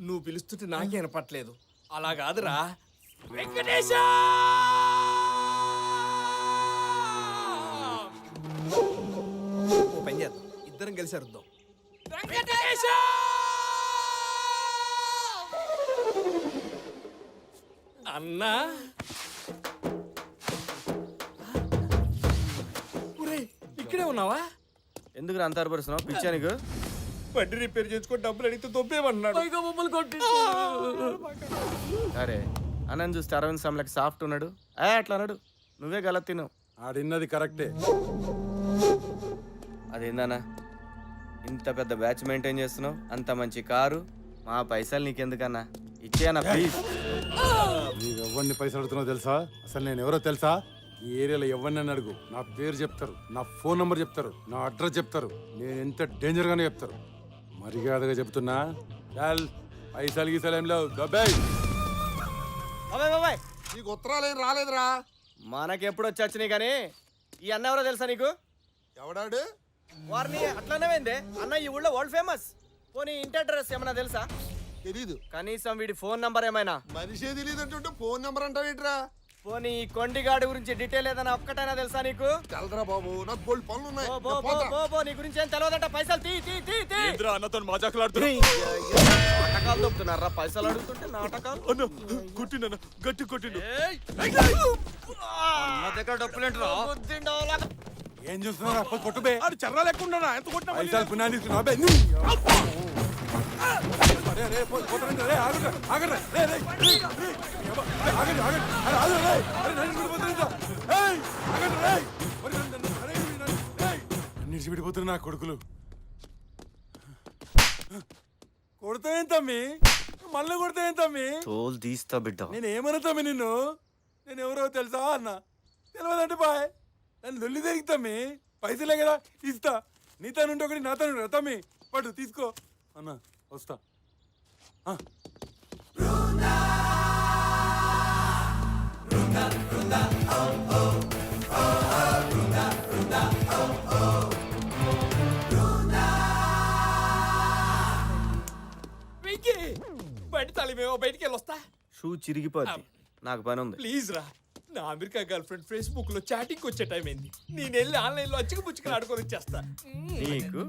నువ్వు పిలుస్తుంటే నాకే వినపట్లేదు. అలా కాదురా వెంకటేశ. పని చేద్దాం, ఇద్దరం కలిసి అరుద్దాం. వెంకటేశ అన్నా. ఇక్కడే ఉన్నావా? ఎందుకు అంత అరపరుస్తున్నావు? పిచ్చా నీకు? బండి రిపేర్ చేసుకొని డబ్బులు అడిగితే దొబ్బేమన్నాడు. అరే అన్నని చూస్తే అరవింద్ సమలకి సాఫ్ట్ ఉన్నాడు. అట్లా అన్నాడు. నువ్వే గలత్ తిన్నావు. ఆడిన్నది కరెక్టే. అదేందన్నా ఇంత పెద్ద బ్యాచ్ మెయింటైన్ చేస్తున్నావు? అంత మంచి కారు, మా పైసలు నీకెందుకన్నా? ఇచ్చేయన్నా ప్లీజ్. నీకు ఎవరిని పైసలు అడుగుతున్నావు తెలుసా? అసలు నేను ఎవరో తెలుసా? ఈ ఏరియాలో ఎవరిని అడుగు, నా పేరు చెప్తారు, నా ఫోన్ నంబర్ చెప్తారు, నా అడ్రస్ చెప్తారు, నేను ఎంత డేంజర్ గానే చెప్తారు. మర్యాదగా చెప్తున్నా, పైసలు గీసలు ఏం లేవు. నీకు ఉత్తరాలు ఏం రాలేదురా? మనకెప్పుడు వచ్చి కానీ ఈ అన్న ఎవరో తెలుసా నీకు? ఎవడాడు? వారిని అట్లానే అన్న ఈ ఊళ్ళో వరల్డ్ ఫేమస్. పోనీ ఇంటి అడ్రస్ ఏమన్నా తెలుసా? తెలీదు. కనీసం వీడి ఫోన్ నంబర్ ఏమైనా? మనిషే తెలియదు అంటుంటే ఫోన్ నెంబర్ అంటావేట్రా? పోనీ ఈ కొండిగాడి గురించి డీటెయిల్ ఏదైనా ఒక్కటైనా తెలుసా నీకు? తెలరా బాబు, నాకు బోల్డ్ పనులు ఉన్నాయి. నీ గురించి ఏం తెలియదంట. పైసలు అన్నతో మజాకులాడుతున్నా. నాటకాలు దొక్కుతున్నారా? పైసలు అడుగుతుంటే నాటకాలు. కొట్టిన గట్టి కొట్టిండు. దగ్గర డబ్బులేంట్రా? ఏం చూస్తున్నా? కొట్టుబే చర్ర లేకుండా ఎంత కొట్టినా పైసలు పునాది. విడిపోతున్నా నా కొడుకులు. కొడతాయేం తమ్మి? మళ్ళీ కొడతాయేం తమ్మి? తోలు తీస్తా బిడ్డ. నేనేమన్నా తమ్మి నిన్ను? నేను ఎవరో తెలుసా అన్న? తెలియదంటే బాయ్ నన్ను దొల్లి తిరిగితమ్మి. పైసలే కదా ఇస్తా. నీతోనుంటే ఒకటి నాతోనుంటే తమ్మి పట్టు తీసుకో అన్న. వస్తా. బయట తాళిమేమో బయటికి వెళ్ళొస్తా. షూ చిరిగిపోద్ది. నాకు పని ఉంది. ప్లీజ్ రా. నా అమెరికా గర్ల్ ఫ్రెండ్ ఫేస్బుక్ లో చాటింగ్ వచ్చే టైం అయింది. నేను వెళ్ళి ఆన్లైన్ లో అచ్చికి పుచ్చుకుని ఆడుకొని వచ్చేస్తా. నీకు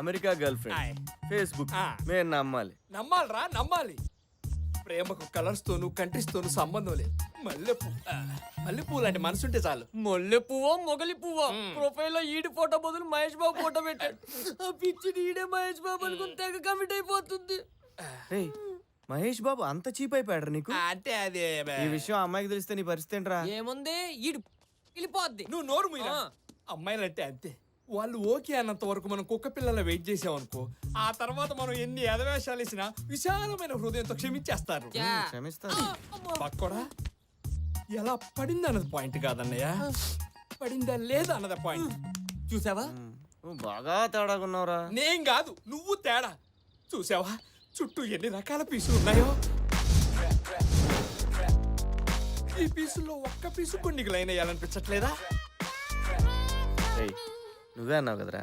అమెరికా గర్ల్ ఫ్రెండ్ ఫేస్బుక్ మేము నమ్మాలి? నమ్మాలరా, నమ్మాలి. ప్రేమకు కలర్స్ తోను కంట్రీస్ తోను సంబంధం లేదు. మల్లెపూ లాంటి మనసుంటే చాలు. మల్లె పువ్వో మొగలి పువ్వో ప్రొఫైల్ లో ఈడి ఫోటో బదులు మహేష్ బాబు ఫోటో పెట్టాడు. ఆ పిచ్చి ఈడే మహేష్ బాబు అనుకుని తెగ కమిట్ అయిపోతుంది. మహేష్ బాబు అంత చీప్ అయిపోయాడు నీకు? అంటే అదే ఈ విషయం అమ్మాయికి తెలిస్తే నీ పరిస్థితి ఏంట్రా? ఏముంది ఈడు వెళ్ళిపోద్ది. నువ్వు నోరు మూయరా. అమ్మాయిలంటే అంతే. వాళ్ళు ఓకే అన్నంత వరకు మనం కుక్క పిల్లల వెయిట్ చేసామనుకో, ఆ తర్వాత మనం ఎన్ని ఎదవేషాలు వేసినా విశాలమైన హృదయంతో క్షమించేస్తారు. క్షమిస్తారు. పక్కడా ఎలా పడింది అన్నది పాయింట్ కాదన్నయ్య, పడిందా లేదా అన్నది పాయింట్. చూసావా? బాగా తేడాగున్నావురా. నేను కాదు, నువ్వు తేడా. చూసావా చుట్టూ ఎన్ని రకాల పీసులు ఉన్నాయో? ఈ పీసుల్లో ఒక్క పీసు కొన్ని లైన్ వేయాలనిపించట్లేదా? నువ్వే అన్నావు కదరా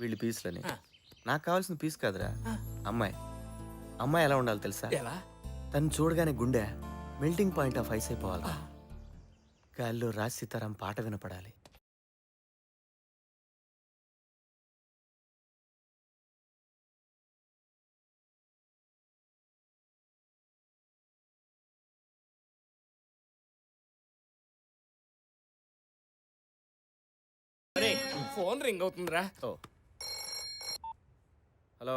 వీళ్ళు పీసులని. నాకు కావాల్సిన పీస్ కాదురా అమ్మాయి. అమ్మాయి ఎలా ఉండాలి తెలుసా? ఎలా? తను చూడగానే గుండె మెల్టింగ్ పాయింట్ ఆఫ్ ఐస్ అయిపోవాలి. గాల్లో రాజ్ సీతారాం పాట వినపడాలి. ఫోన్ రింగ్ అవుతుందిరా. హలో.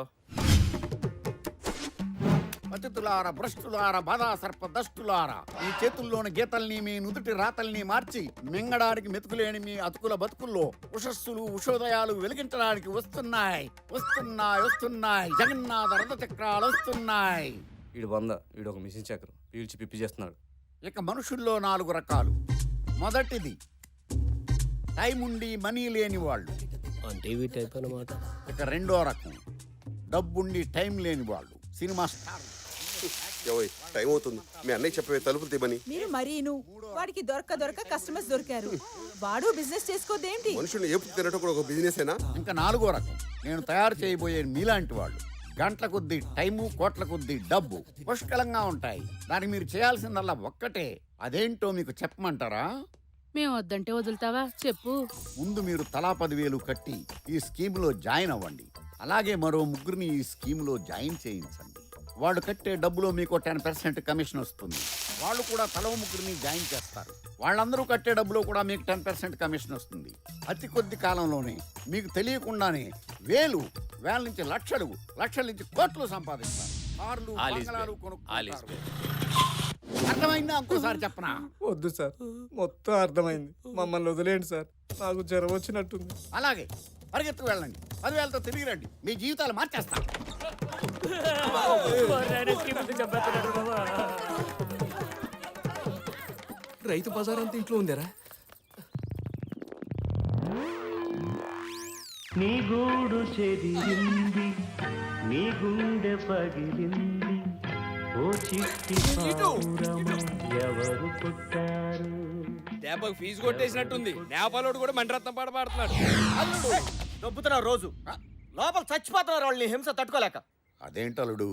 పతితులార భ్రష్టులార బాధా సర్ప దష్టులార, ఈ చేతుల్లోని గీతల్ని మీ నుదుటి రాతల్ని మార్చి మింగడానికి మెతుకులేని మీ అతుకుల బతుకుల్లో ఉషస్సులు ఉషోదయాలు వెలిగించడానికి వస్తున్నాయి వస్తున్నాయి వస్తున్నాయి. జగన్నాథ రథ చక్రాలు వస్తున్నాయి. వీడు వీడు ఒక మిషన్ చక్రం పీల్చి పిప్పి చేస్తున్నాడు. ఇక మనుషుల్లో 4 రకాలు. మొదటిది టైం ఉండి మనీ లేని వాళ్ళు. ఇక రెండో రకం డబ్బుండి టైం లేని వాళ్ళు, సినిమా స్టార్. టైం అవుతుంది, మీ అన్నయ్య చెప్పవే తలుపులు తీయమని. మీరు మరీను వాడికి దొరక కస్టమర్స్ దొరికారు. వాడు బిజినెస్ చేసుకోదేంటి? మనుషుల్ని ఏపు తినటం కూడా ఒక బిజినెస్ ఏనా? ఇంకా నాలుగో రకం నేను తయారు చేయబోయే మీలాంటి వాళ్ళు. గంటల కొద్దీ టైము, కోట్ల కొద్దీ డబ్బు పుష్కలంగా ఉంటాయి. దానికి మీరు చేయాల్సిందల్లా ఒక్కటే. అదేంటో మీకు చెప్పమంటారా? మేము వద్దంటే వదులుతావా? చెప్పు. ముందు మీరు తలా 10,000 కట్టి ఈ స్కీమ్లో జాయిన్ అవ్వండి. అలాగే మరో ముగ్గురిని ఈ స్కీమ్లో జాయిన్ చేయించండి. వాళ్ళు కట్టే డబ్బులో మీకు 10% కమిషన్ వస్తుంది. వాళ్ళు కూడా తలో ముగ్గురిని జాయిన్ చేస్తారు. వాళ్ళందరూ కట్టే డబ్బులో కూడా మీకు 10% కమిషన్ వస్తుంది. అతి కొద్ది కాలంలోనే మీకు తెలియకుండానే వేల నుంచి లక్షలు, లక్షల నుంచి కోట్లు సంపాదిస్తారు. కార్లు, బంగళాలు కొనుక్కుంటారు. అర్థమైందా? ఇంకోసారి చెప్పనా? వద్దు సార్, మొత్తం అర్థమైంది. మమ్మల్ని వదిలేండి సార్, నాకు జ్వరం వచ్చినట్టుంది. అలాగే పరిగెత్తు వెళ్ళండి. 10,000తో తిరిగి రండి. మీ జీవితాలు మార్చేస్తాం. రైతు బజార్ అంతా ఇంట్లో ఉందేరా? నీ గూడు చెదిరింది, నీ గుండె పగిలింది, ఓ చిట్టి పావురమా ఎవరు పుట్టారు? దెబ్బకు ఫీజు కొట్టేసినట్టుంది. నేపాలోడు కూడా మండరత్నం పాట పాడుతున్నాడు. దొబ్బుతున్నారు రోజు, లోపల చచ్చిపోతున్నారు వాళ్ళని హింస తట్టుకోలేక. అదేంటలుడు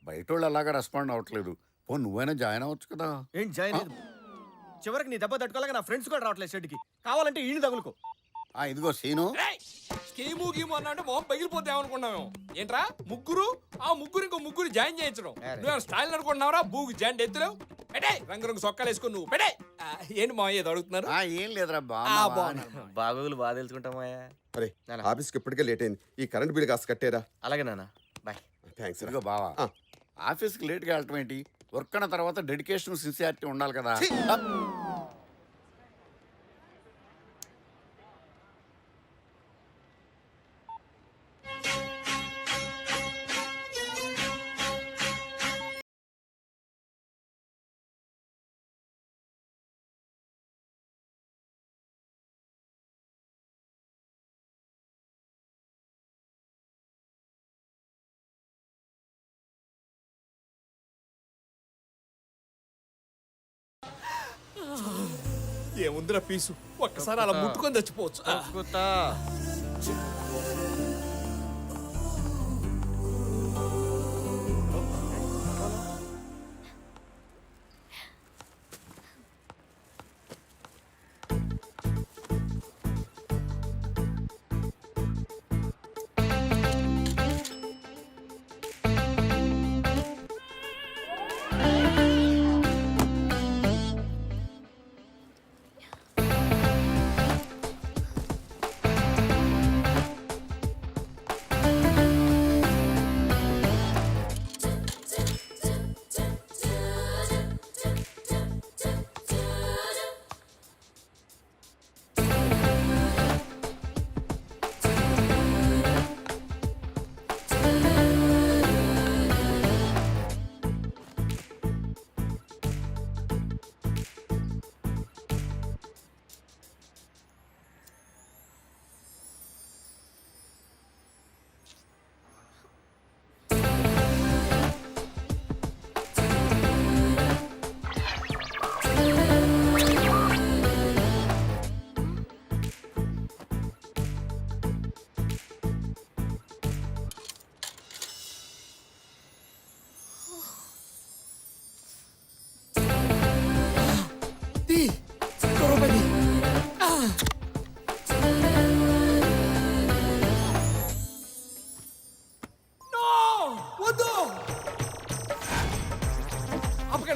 బయటోళ్ళు అలాగా రెస్పాండ్ అవ్వట్లేదు. పో నువ్వైనా జాయిన్ అవ్వచ్చు కదా. ఏంటి జాయిన్ అయ్యేది? చివరికి నీ దెబ్బ తట్టుకోలేక నా ఫ్రెండ్స్ కూడా రావట్లేదు షెడ్కి. కావాలంటే ఈయన తగులుకో. ఇదిగో సీను, స్కీము గీము అన్నా అంటే మొహం పగిలిపోతే ఏమనుకున్నావు? ఏంట్రా ముగ్గురు? ఆ ముగ్గురు ఇంకో ముగ్గురు జాయిన్ చేయించడం నువ్వు స్టైల్ అనుకుంటున్నావురా? బూగు జాయింట్ ఎత్తులేవు. పెట్టే రంగు సొక్కాలు వేసుకుని నువ్వు పెట్టే. ఏంటి మా ఏదో అడుగుతున్నారు? ఏం లేదురా బాగోగులు బాగా తెలుసుకుంటామయ్యా. అరే ఆఫీస్కి ఇప్పటికే లేట్ అయింది. ఈ కరెంట్ బిల్ కాస్త కట్టారా? అలాగే నాన్న, బాయ్. థ్యాంక్స్. ఇదిగో బావా, ఆఫీస్కి లేట్గా వెళ్ళటం ఏంటి? వర్క్ అన్న తర్వాత డెడికేషన్, సిన్సియారిటీ ఉండాలి కదా. ఏముందిరా పీసు, ఒక్కసారి అలా ముట్టుకొని చచ్చిపోవచ్చు.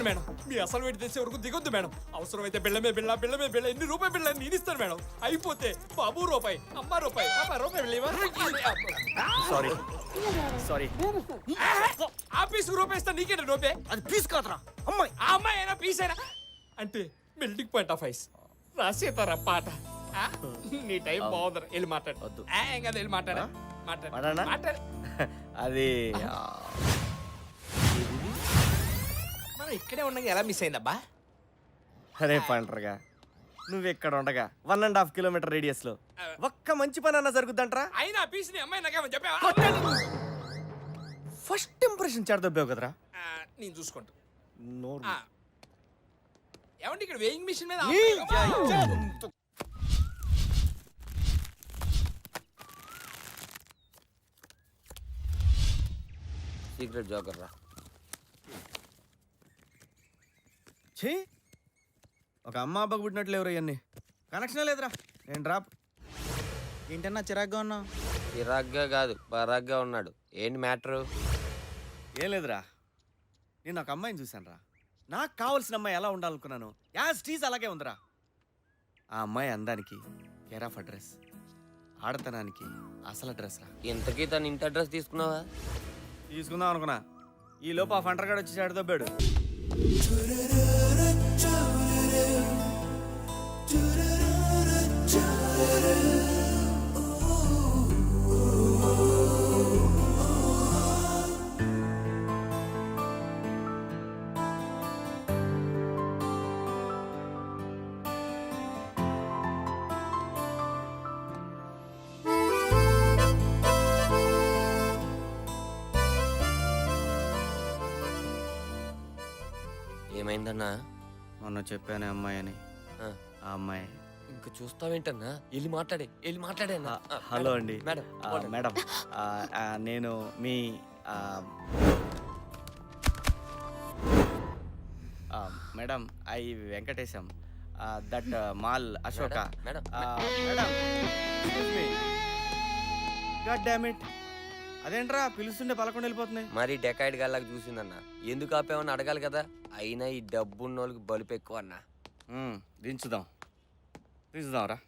మేడం మీ అసలు వేడి తెచ్చే వరకు దిగొద్దు మేడం. అవసరమైతే బిళ్ళమే బిళ్ళ బిళ్ళమే బిళ్ళ ఎన్ని రూపాయి బిళ్ళ నేను ఇస్తాను మేడం. అయిపోతే బాబు రూపాయి, అమ్మ రూపాయి, పాప రూపాయి బిళ్ళ. Sorry sorry. ఆఫీస్ రూపాయి ఇస్తా, నీకేనా రూపాయి? అది పీస్ కాదురా అమ్మాయి. ఆ అమ్మాయి అయినా పీస్ అయినా అంటే మెల్టింగ్ పాయింట్ ఆఫ్ ఐస్ రాసేతారా పాట. నీ టైం బాగుందరా, వెళ్ళి మాట్లాడు. వద్దు. ఏం కదా, వెళ్ళి మాట్లాడా మాట్లాడనా? మాట్లాడు. అది మనం ఇక్కడే ఉండగా ఎలా మిస్ అయిందబ్బా? అరే పంటరుగా, నువ్వు ఇక్కడ ఉండగా 1.5 కిలోమీటర్ రేడియస్ లో ఒక్క మంచి పని అన్న జరుగుద్దంటరా? అయినా పీస్ ని అమ్మాయి నాకేమని చెప్పావా? ఫస్ట్ ఇంప్రెషన్ చెడదొబ్బావు కదరా. నేను చూసుకుంటా. నోరు ఏమంటే ఇక్కడ వేయింగ్ మిషన్ మీద సీక్రెట్ జోకర్ రా. ఛీ ఒక అమ్మ అబ్బకు పుట్టినట్లు ఎవరు ఇవన్నీ కనెక్షన్ లేదురా నేను డ్రాప్. ఏంటన్నా చిరాగ్గా ఉన్నావు? చిరాగ్గా కాదు, పరాగ్గా ఉన్నాడు. ఏంటి మ్యాటరు? ఏం లేదురా, నేను ఒక అమ్మాయిని చూశాను రా. నాకు కావాల్సిన అమ్మాయి ఎలా ఉండాలనుకున్నాను యాజ్ టీజ్ అలాగే ఉందిరా. ఆ అమ్మాయి అందానికి కేర్ ఆఫ్ అడ్రస్, ఆడతనానికి అసలు అడ్రస్ రా. ఇంతకీ తన ఇంటి అడ్రస్ తీసుకున్నావా? తీసుకుందాం అనుకున్నా, ఈ లోపు ఆ ఫంటర్ గాడు వచ్చి ఆడిదొబ్బాడు. ఏమైందన్నా? మొన్న చెప్పానే అమ్మాయి అని, ఆ, ఆ అమ్మాయి. ఇంక చూస్తావేంటన్నా? వెళ్ళి మాట్లాడే అన్నా. హలో అండి. మేడం, మేడం నేను మీ madam I Venkatesham that mall Ashoka. Madam, madam god damn it, అదేంట్రా పిలుస్తుంటే పలకొండ వెళ్ళిపోతున్నాయి. మరి డెకాయిడ్ గల్లాగా చూసిందన్నా. ఎందుకు ఆపేమని అడగాలి కదా. అయినా ఈ డబ్బున్నోళ్ళకి బలుపు ఎక్కువ అన్నా. దించుదాం రా.